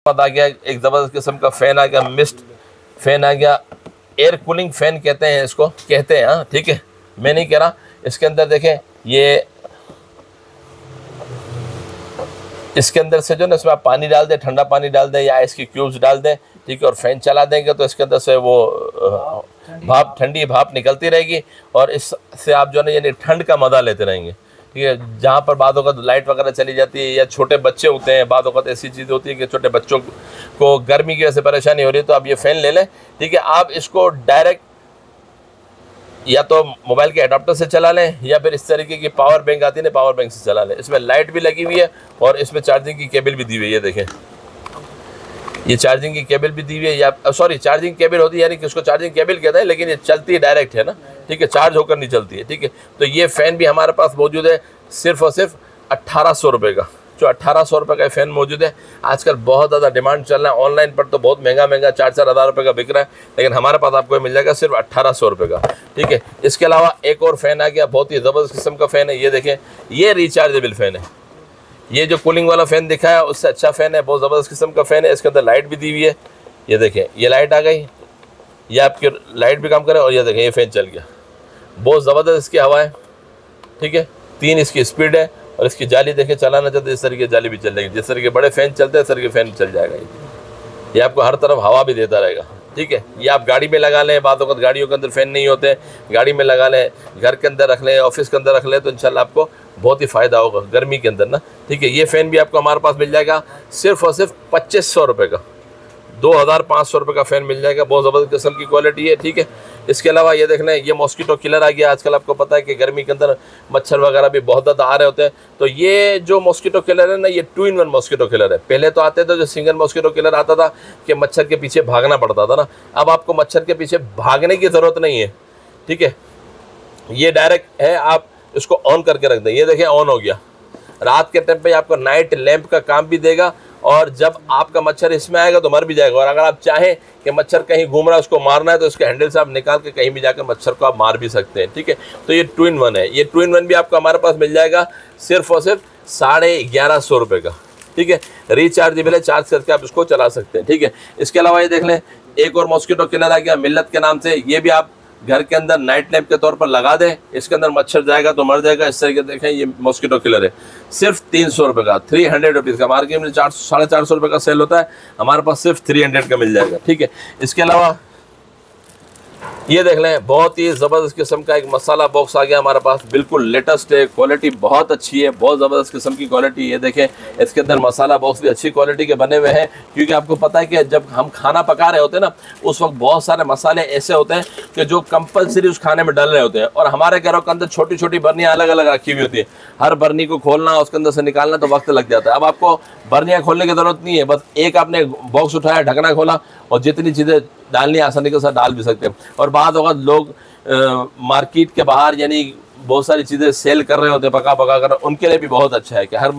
आ गया, एक ज़बरदस्त किस्म का फ़ैन आ गया, मिस्ट फ़ैन आ गया, एयर कूलिंग फ़ैन कहते हैं इसको, कहते हैं हाँ, ठीक है, मैं नहीं कह रहा। इसके अंदर देखें, ये इसके अंदर से जो ना, इसमें आप पानी डाल दें, ठंडा पानी डाल दें या आइस की क्यूब्स डाल दें, ठीक है, और फ़ैन चला देंगे तो इसके अंदर से वो भाप, ठंडी भाप निकलती रहेगी और इससे आप जो है यानी ठंड का मज़ा लेते रहेंगे, ठीक है। जहाँ पर बाद वक़्त लाइट वगैरह चली जाती है या छोटे बच्चे होते हैं, बाद वक़्त ऐसी चीज़ होती है कि छोटे बच्चों को गर्मी की वजह से परेशानी हो रही है, तो आप ये फ़ैन ले लें, ठीक है। आप इसको डायरेक्ट या तो मोबाइल के अडाप्टर से चला लें या फिर इस तरीके की पावर बैंक आती है ना, पावर बैंक से चला लें। इसमें लाइट भी लगी हुई है और इसमें चार्जिंग की केबल भी दी हुई है, ये देखें, ये चार्जिंग की केबल भी दी हुई है, या सॉरी चार्जिंग केबल होती है, यानी कि उसको चार्जिंग केबल कहते हैं, लेकिन ये चलती है डायरेक्ट है ना, ठीक है, चार्ज होकर नहीं चलती है, ठीक है। तो ये फ़ैन भी हमारे पास मौजूद है सिर्फ़ और सिर्फ 1800 रुपये का, जो 1800 रुपये का फ़ैन मौजूद है। आजकल बहुत ज़्यादा डिमांड चल रहा है, ऑनलाइन पर तो बहुत महंगा 4-4 हज़ार रुपये का बिक रहा है, लेकिन हमारे पास आपको मिल जाएगा सिर्फ 1800 रुपये का, ठीक है। इसके अलावा एक और फ़ैन आ गया, बहुत ही ज़बरदस्त किस्म का फ़ैन है, ये देखें, ये रिचार्जेबल फ़ैन है। ये जो कूलिंग वाला फ़ैन दिखा है उससे अच्छा फ़ैन है, बहुत ज़बरदस्त किस्म का फ़ैन है। इसके अंदर लाइट भी दी हुई है, ये देखें, ये लाइट आ गई, ये आपकी लाइट भी काम करे, और ये देखें ये फ़ैन चल गया, बहुत ज़बरदस्त इसकी हवा है, ठीक है। 3 इसकी स्पीड है और इसकी जाली देखें, चलाना चाहते इस तरीके की जाली भी चल जाएगी, जिस तरीके बड़े फ़ैन चलते हैं इस तरीके फ़ैन चल जाएगा। ये आपको हर तरफ हवा भी देता रहेगा, ठीक है। ये आप गाड़ी में लगा लें, बाद वक़्त गाड़ियों के अंदर फ़ैन नहीं होते, गाड़ी में लगा लें, घर के अंदर रख लें, ऑफिस के अंदर रख लें, तो इंशाल्लाह आपको बहुत ही फ़ायदा होगा गर्मी के अंदर ना, ठीक है। ये फ़ैन भी आपको हमारे पास मिल जाएगा सिर्फ़ और सिर्फ 2500 रुपये का, 2500 रुपये का फ़ैन मिल जाएगा, बहुत ज़बरदस्त किस्म की क्वालिटी है, ठीक है। इसके अलावा ये देख लें, ये मॉस्किटो किलर आ गया। आजकल आपको पता है कि गर्मी के अंदर मच्छर वगैरह भी बहुत ज़्यादा आ रहे होते हैं, तो ये जो मॉस्किटो किलर है ना, ये 2 in 1 मॉस्किटो किलर है। पहले तो आते थे जो सिंगल मॉस्किटो किलर आता था कि मच्छर के पीछे भागना पड़ता था ना, अब आपको मच्छर के पीछे भागने की ज़रूरत नहीं है, ठीक है। ये डायरेक्ट है, आप इसको ऑन करके रख दें, ये देखें ऑन हो गया। रात के टाइम पे आपको नाइट लैंप का काम भी देगा, और जब आपका मच्छर इसमें आएगा तो मर भी जाएगा। और अगर आप चाहें कि मच्छर कहीं घूम रहा है उसको मारना है, तो इसके हैंडल से आप निकाल के कहीं भी जाकर मच्छर को आप मार भी सकते हैं, ठीक है। तो ये 2 in 1 है। ये 2 in 1 भी आपको हमारे पास मिल जाएगा सिर्फ और सिर्फ 1150 रुपये का, ठीक है। रिचार्जेबल है, चार्ज करके आप इसको चला सकते हैं, ठीक है। इसके अलावा ये देख लें, एक और मॉस्किटो किलर आ गया मिल्लत के नाम से। ये भी आप घर के अंदर नाइट लैंप के तौर पर लगा दें, इसके अंदर मच्छर जाएगा तो मर जाएगा। इस तरीके देखें, ये मॉस्किटो किलर है, सिर्फ 300 रुपये का, 300 रुपीज़ का। मार्केट में 400-450 रुपये का सेल होता है, हमारे पास सिर्फ 300 का मिल जाएगा, ठीक है। इसके अलावा ये देख लें, बहुत ही ज़बरदस्त किस्म का एक मसाला बॉक्स आ गया हमारे पास, बिल्कुल लेटेस्ट है, क्वालिटी बहुत अच्छी है, बहुत ज़बरदस्त किस्म की क्वालिटी। ये देखें, इसके अंदर मसाला बॉक्स भी अच्छी क्वालिटी के बने हुए हैं, क्योंकि आपको पता है कि जब हम खाना पका रहे होते हैं ना, उस वक्त बहुत सारे मसाले ऐसे होते हैं कि जो कंपलसरी उस खाने में डल रहे होते हैं, और हमारे घरों के अंदर छोटी छोटी बर्नियाँ अलग अलग रखी हुई होती है। हर बर्नी को खोलना, उसके अंदर से निकालना तो वक्त लग जाता है। अब आपको बर्नियाँ खोलने की ज़रूरत नहीं है, बस एक आपने बॉक्स उठाया, ढकना खोला, और जितनी चीज़ें डालनी आसानी के साथ डाल भी सकते हैं। और बाद वक्त लोग मार्केट के बाहर यानी बहुत सारी चीज़ें सेल कर रहे होते हैं पका पका कर, उनके लिए भी बहुत अच्छा है कि हर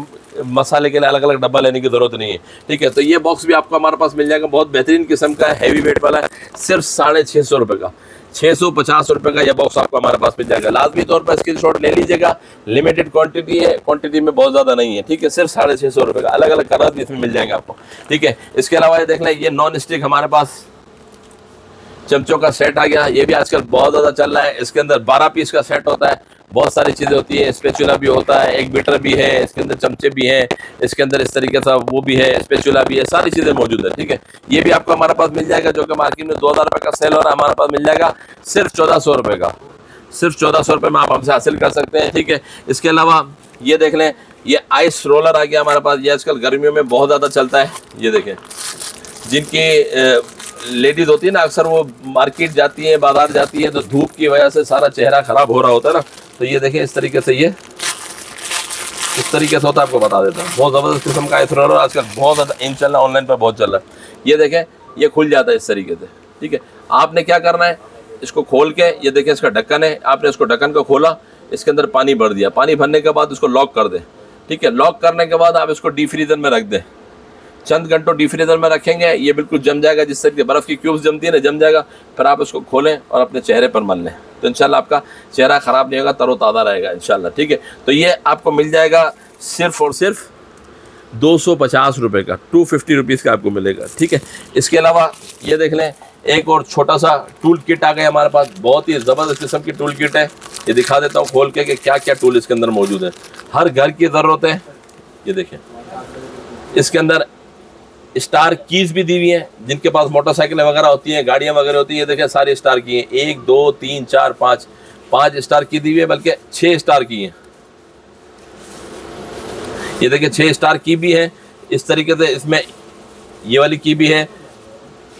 मसाले के लिए अलग अलग डब्बा लेने की ज़रूरत नहीं है, ठीक है। तो ये बॉक्स भी आपको हमारे पास मिल जाएगा, बहुत बेहतरीन किस्म का है, हैवी वेट वाला है, सिर्फ 650 रुपये का, 650 रुपये का यह बॉक्स आपको हमारे पास मिल जाएगा। लाजमी तौर पर स्क्रीनशॉट ले लीजिएगा, लिमिटेड क्वांटिटी है, क्वांटिटी में बहुत ज़्यादा नहीं है, ठीक है। सिर्फ 650 रुपये का, अलग अलग कलर भी इसमें मिल जाएंगे आपको, ठीक है। इसके अलावा ये देख लें, ये नॉन स्टिक हमारे पास चमचों का सेट आ गया, ये भी आजकल बहुत ज़्यादा चल रहा है। इसके अंदर 12 पीस का सेट होता है, बहुत सारी चीज़ें होती है, स्पेचुला भी होता है, एक बीटर भी है, इसके अंदर चमचे भी हैं, इसके अंदर इस तरीके से वो भी है, स्पेचुला भी है, सारी चीज़ें मौजूद है, ठीक है। ये भी आपको हमारे पास मिल जाएगा, जो कि मार्केट में 2000 रुपये का सेल हो रहा है, हमारे पास मिल जाएगा सिर्फ 1400 रुपये का, सिर्फ 1400 रुपये में आप हमसे हासिल कर सकते हैं, ठीक है। इसके अलावा ये देख लें, ये आइस रोलर आ गया हमारे पास, ये आजकल गर्मियों में बहुत ज़्यादा चलता है। ये देखें, जिनकी लेडीज़ होती है ना, अक्सर वो मार्केट जाती है, बाजार जाती है, तो धूप की वजह से सारा चेहरा ख़राब हो रहा होता है ना, तो ये देखें इस तरीके से, ये इस तरीके से होता है, आपको बता देता हूँ। बहुत ज़बरदस्त किस्म का आइस रोलर आजकल बहुत ज़्यादा इन चल रहा है, ऑनलाइन पर बहुत चल रहा है। ये देखें, ये खुल जाता है इस तरीके से, ठीक है। आपने क्या करना है, इसको खोल के, ये देखें इसका ढक्कन है, आपने इसको ढक्कन को खोला, इसके अंदर पानी भर दिया, पानी भरने के बाद इसको लॉक कर दें, ठीक है। लॉक करने के बाद आप इसको डीप फ्रीजर में रख दें, चंद घंटों डीप फ्रीजर में रखेंगे, ये बिल्कुल जम जाएगा, जिस तरीके बर्फ़ की क्यूब्स जमती है ना, जम जाएगा। फिर आप इसको खोलें और अपने चेहरे पर मल लें, तो इंशाल्लाह आपका चेहरा ख़राब नहीं होगा, तरोताज़ा रहेगा इंशाल्लाह, ठीक है। तो ये आपको मिल जाएगा सिर्फ और सिर्फ 250 रुपये का, 250 रुपीज़ का आपको मिलेगा। ठीक है, इसके अलावा ये देख लें, एक और छोटा सा टूल किट आ गया हमारे पास, बहुत ही ज़बरदस्त किस्म की टूल किट है। ये दिखा देता हूँ खोल के कि क्या क्या टूल इसके अंदर मौजूद है, हर घर की ज़रूरत है। ये देखें, इसके अंदर स्टार कीज़ भी दी हुई हैं, जिनके पास मोटरसाइकिलें वगैरह होती हैं, गाड़ियाँ वगैरह होती हैं। ये देखें सारी स्टार की हैं, 1 2 3 4 5 5 स्टार की दी हुई है, बल्कि 6 स्टार की हैं। ये देखिए 6 स्टार की भी है। इस तरीके से इसमें ये वाली की भी है,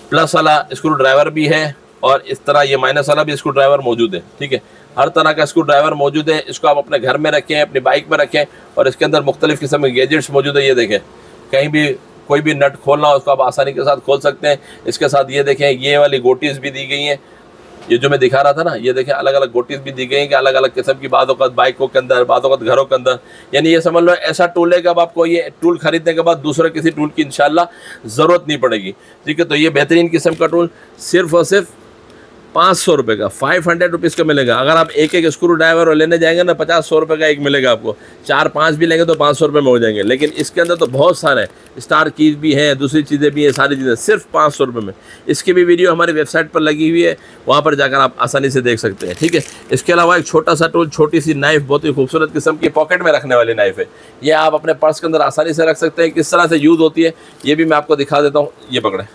प्लस वाला स्क्रू ड्राइवर भी है, और इस तरह ये माइनस वाला भी स्क्रू ड्राइवर मौजूद है। ठीक है, हर तरह का स्क्रू ड्राइवर मौजूद है। इसको आप अपने घर में रखें, अपनी बाइक में रखें, और इसके अंदर मुख्तलिफ किस्म के गैजेट्स मौजूद है। ये देखें, कहीं भी कोई भी नट खोलना हो उसको आप आसानी के साथ खोल सकते हैं। इसके साथ ये देखें, ये वाली गोटीज़ भी दी गई हैं, ये जो मैं दिखा रहा था ना, ये देखें अलग अलग गोटीज़ भी दी गई हैं कि अलग अलग किस्म की बातों का बाइकों के अंदर, बातों का घरों के अंदर। यानी ये समझ लो ऐसा टूल है कि अब आपको ये टूल खरीदने के बाद दूसरे किसी टूल की इंशाल्लाह ज़रूरत नहीं पड़ेगी। ठीक है, तो ये बेहतरीन किस्म का टूल सिर्फ और सिर्फ 500 रुपये का, 500 रुपीज़ का मिलेगा। अगर आप एक एक स्क्रू ड्राइवर और लेने जाएंगे ना, 50-100 रुपये का एक मिलेगा आपको। 4-5 भी लेंगे तो 500 रुपये में हो जाएंगे। लेकिन इसके अंदर तो बहुत सारे स्टार कीज भी हैं, दूसरी चीज़ें भी हैं, सारी चीज़ें सिर्फ 500 रुपये में। इसकी भी वीडियो हमारी वेबसाइट पर लगी हुई है, वहाँ पर जाकर आप आसानी से देख सकते हैं। ठीक है, इसके अलावा एक छोटा सा टूल, छोटी सी नाइफ़, बहुत ही खूबसूरत किस्म की पॉकेट में रखने वाली नाइफ़ है। ये आप अपने पर्स के अंदर आसानी से रख सकते हैं। किस तरह से यूज़ होती है ये भी मैं आपको दिखा देता हूँ। ये पकड़े,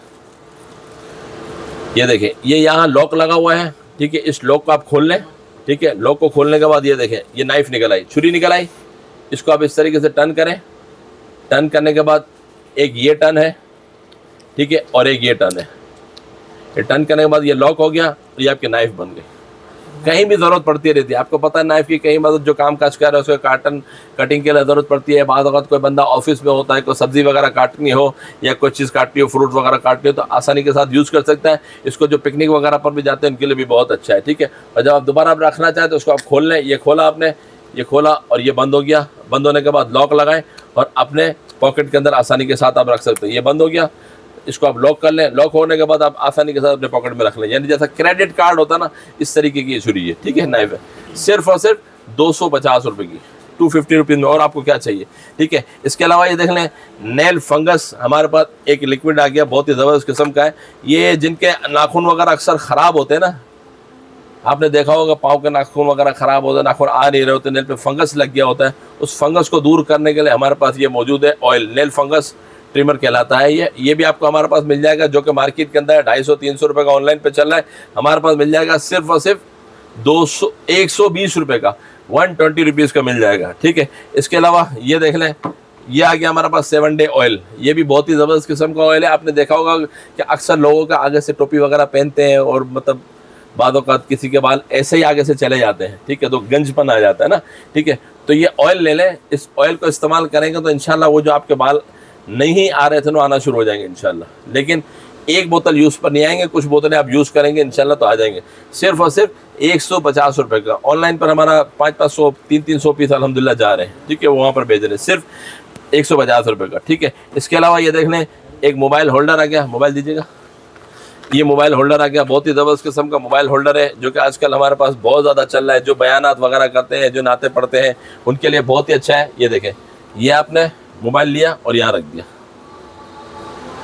ये देखें, ये यहाँ लॉक लगा हुआ है। ठीक है, इस लॉक को आप खोल लें। ठीक है, लॉक को खोलने के बाद ये देखें, ये नाइफ़ निकल आई, छुरी निकल आई। इसको आप इस तरीके से टर्न करें। टर्न करने के बाद एक ये टर्न है, ठीक है, और एक ये टर्न है। ये टर्न करने के बाद ये लॉक हो गया, तो ये आपकी नाइफ़ बन गई। कहीं भी ज़रूरत पड़ती रहती है, आपको पता है नाइफ़ की कहीं मतलब जो काम काज कर रहे हैं उसको कटिंग के लिए ज़रूरत पड़ती है। बाद वक्त कोई बंदा ऑफिस में होता है, कोई सब्ज़ी वगैरह काटनी हो या कोई चीज़ काटनी हो, फ्रूट वगैरह काटनी हो, तो आसानी के साथ यूज़ कर सकता है। इसको जो पिकनिक वगैरह पर भी जाते हैं उनके लिए भी बहुत अच्छा है। ठीक है, और जब आप दोबारा आप रखना चाहें तो उसको आप खोल लें। ये खोला आपने, ये खोला और ये बंद हो गया। बंद होने के बाद लॉक लगाएं और अपने पॉकेट के अंदर आसानी के साथ आप रख सकते हैं। ये बंद हो गया, इसको आप लॉक कर लें। लॉक होने के बाद आप आसानी के साथ अपने पॉकेट में रख लें। यानी जैसा क्रेडिट कार्ड होता है ना, इस तरीके की छुरी है। ठीक है, नाइफ है, सिर्फ और सिर्फ 250 रुपये की, 250 रुपीज़ में। और आपको क्या चाहिए? ठीक है, इसके अलावा ये देख लें, नेल फंगस हमारे पास एक लिक्विड आ गया, बहुत ही ज़बरदस्त किस्म का है। ये जिनके नाखून वगैरह अक्सर ख़राब होते हैं ना, आपने देखा होगा पाँव के नाखून वगैरह ख़राब होते हैं, नाखून आ नहीं रहे होते, नेल पे फंगस लग गया होता है। उस फंगस को दूर करने के लिए हमारे पास ये मौजूद है ऑयल, नेल फंगस ट्रिमर कहलाता है ये भी आपको हमारे पास मिल जाएगा, जो कि मार्केट के अंदर 250-300 रुपये का ऑनलाइन पे चल रहा है। हमारे पास मिल जाएगा सिर्फ और सिर्फ 120 रुपये का, 120 रुपीज़ का मिल जाएगा। ठीक है, इसके अलावा ये देख लें, ये आ गया हमारे पास 7 डे ऑयल। ये भी बहुत ही ज़बरदस्त किस्म का ऑयल है। आपने देखा होगा कि अक्सर लोगों का आगे से टोपी वगैरह पहनते हैं और मतलब बादों का किसी के बाल ऐसे ही आगे से चले जाते हैं। ठीक है, तो गंजपन आ जाता है ना। ठीक है, तो ये ऑयल ले लें। इस ऑयल को इस्तेमाल करेंगे तो इंशाल्लाह वो जो आपके बाल नहीं आ रहे थे ना, आना शुरू हो जाएंगे इंशाल्लाह। लेकिन एक बोतल यूज़ पर नहीं आएंगे, कुछ बोतलें आप यूज़ करेंगे इंशाल्लाह तो आ जाएंगे। सिर्फ और सिर्फ 150 रुपये का। ऑनलाइन पर हमारा 500-500 300-300 पीस अल्हम्दुलिल्लाह जा रहे हैं। ठीक है, वो वहाँ पर भेज रहे हैं सिर्फ 150 रुपये का। ठीक है, इसके अलावा ये देख लें, एक मोबाइल होल्डर आ गया। मोबाइल दीजिएगा। ये मोबाइल होल्डर आ गया, बहुत ही ज़बरदस्त किस्म का मोबाइल होल्डर है, जो कि आजकल हमारे पास बहुत ज़्यादा चल रहा है। जो बयानात वगैरह करते हैं, जो नाते पढ़ते हैं, उनके लिए बहुत ही अच्छा है। ये देखें, ये आपने मोबाइल लिया और यहाँ रख दिया।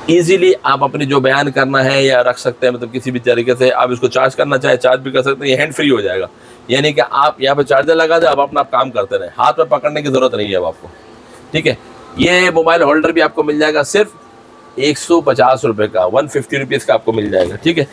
ईजीली आप अपनी जो बयान करना है या रख सकते हैं, मतलब किसी भी तरीके से आप इसको चार्ज करना चाहे चार्ज भी कर सकते हैं। ये हैंड फ्री हो जाएगा, यानी कि आप यहाँ पे चार्जर लगा दें, आप अपना काम करते रहें, हाथ में पकड़ने की ज़रूरत नहीं है अब आपको। ठीक है, ये मोबाइल होल्डर भी आपको मिल जाएगा सिर्फ 150 रुपये का, 150 रुपीज़ का आपको मिल जाएगा। ठीक है।